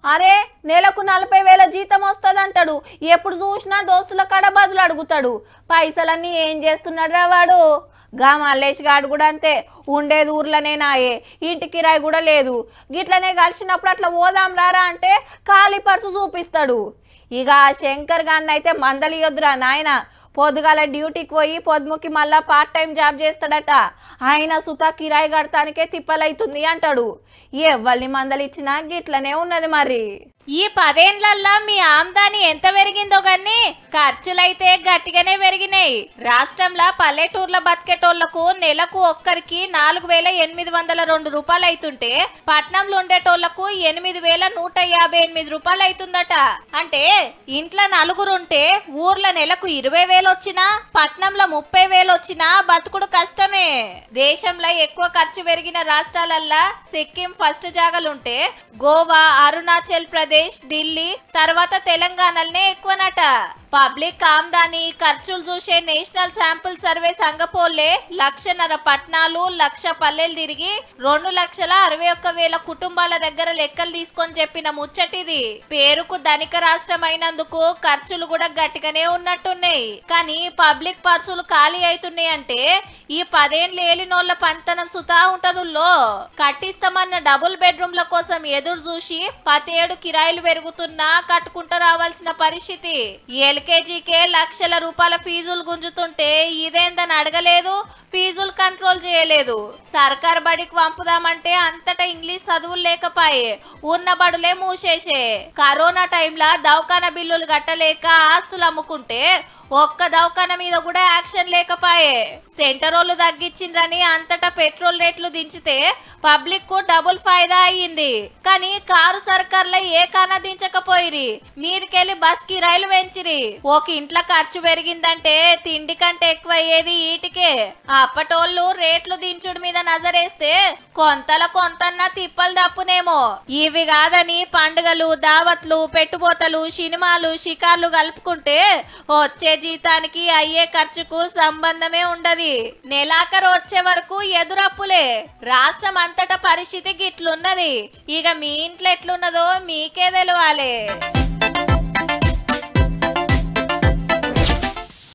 అరే నెలకు 40,000 జీతం వస్తుందంటాడు. ఎప్పుడు చూసినా దోస్తుల కాడ బదులు అడుగుతాడు. పైసలన్నీ ఏం చేస్తున్నాడు రా వాడు? గా మల్లేష్ గాడు కూడా అంతే. ఉండేది ఊర్లోనే నాయే, ఇంటి కిరాయి కూడా లేదు. గిట్లనే కలిసినప్పుడు అట్లా పోదాం రారా అంటే ఖాళీ పర్సు చూపిస్తాడు. ఇక శంకర్ గాన్ని అయితే మందలియొద్దురా నాయన. పొద్దుగాల డ్యూటీకి పోయి పొద్దుముకి మళ్ళా పార్ట్ టైం జాబ్ చేస్తాడట. ఆయన సుతా కిరాయి కడతానికే తిప్పలైతుంది అంటాడు. ఎవరిని మందలిచ్చినా గిట్లనే ఉన్నది మరి. ఈ 10 ఏళ్లల్లా మీ ఆమ్దాని ఎంత పెరిగిందో గాని ఖర్చులైతే గట్టిగానే పెరిగినాయి. రాష్ట్రంలో పల్లెటూర్ల బతికేటోళ్లకు నెలకు ఒక్కరికి 4,802 రూపాయలు అవుతుంటే పట్నంలో ఉండేటోళ్లకు 8,158 రూపాయలు అవుతుందట. అంటే ఇంట్లో నలుగురుంటే ఊర్ల నెలకు 20,000 వచ్చినా పట్నంలో 30,000 వచ్చినా బతుకుడు కష్టమే. దేశంలో ఎక్కువ ఖర్చు పెరిగిన రాష్ట్రాలల్లా సిక్కిం ఫస్ట్ జాగలుంటే గోవా, అరుణాచల్ ప్రదేశ్, ఢిల్లీ తర్వాత తెలంగాణలనే ఎక్కువనట. పబ్లిక్ ఆమ్దాని ఖర్చులు చూసే నేషనల్ శాంపుల్ సర్వే సంగపోలే 1,00,000 పట్నాలు 1,00,000 పల్లెలు తిరిగి 2,61,000 కుటుంబాల దగ్గర లెక్కలు తీసుకొని చెప్పిన ముచ్చటిది. పేరుకు ధనిక రాష్ట్రం అయినందుకు ఖర్చులు కూడా గట్టిగానే ఉన్నట్టున్నాయి. కానీ పబ్లిక్ పర్సులు ఖాళీ అవుతున్నాయి అంటే ఈ 10 ఏళ్ళు ఏలినోళ్ల పంతనం సుతా ఉంటదుల్లో. కట్టిస్తామన్న డబుల్ బెడ్రూమ్ల కోసం ఎదురు చూసి 10 ఏడు కిరాయిలు పెరుగుతున్నా కట్టుకుంటూ రావాల్సిన పరిస్థితి. ఎల్కేజీకే లక్షల రూపాయల ఫీజులు గుంజుతుంటే ఇదేందని అడగలేదు, ఫీజులు కంట్రోల్ చేయలేదు. సర్కార్ బడికి పంపుదామంటే అంతటా ఇంగ్లీష్ చదువులు లేకపాయే, ఉన్న బడులే మూసేసే. కరోనా టైంలో దవాఖానా బిల్లులు కట్టలేక ఆస్తులు అమ్ముకుంటే ఒక్క దవాఖానా మీద కూడా యాక్షన్ లేకపాయే. సెంటరోళ్లు తగ్గించిండ్రని అంతటా పెట్రోల్ రేట్లు దించితే పబ్లిక్ కు డబుల్ ఫైదా అయ్యింది. కానీ కారు సర్కార్ల ఏ కానా దించకపోయిరి, మీదికెళ్లి బస్ కిరాయిలు పెంచిరి. ఒక ఇంట్లో ఖర్చు పెరిగిందంటే తిండి కంటే ఎక్కువ అయ్యేది ఈటికే. అప్పటోళ్ళు రేట్లు దించుడు మీద నజరేస్తే కొంతన్నా తిప్పలు తప్పునేమో. ఇవి కాదని పండుగలు, దావత్లు, పెట్టుబోతలు, సినిమాలు, షికార్లు కలుపుకుంటే వచ్చే జీతానికి అయ్యే ఖర్చుకు సంబంధమే ఉండదు. నెలాఖరు వచ్చే వరకు ఎదురప్పులే. రాష్ట్రం అంతటా పరిస్థితి గిట్లున్నది. ఇక మీ ఇంట్లో ఎట్లున్నదో మీకే తెలవాలే.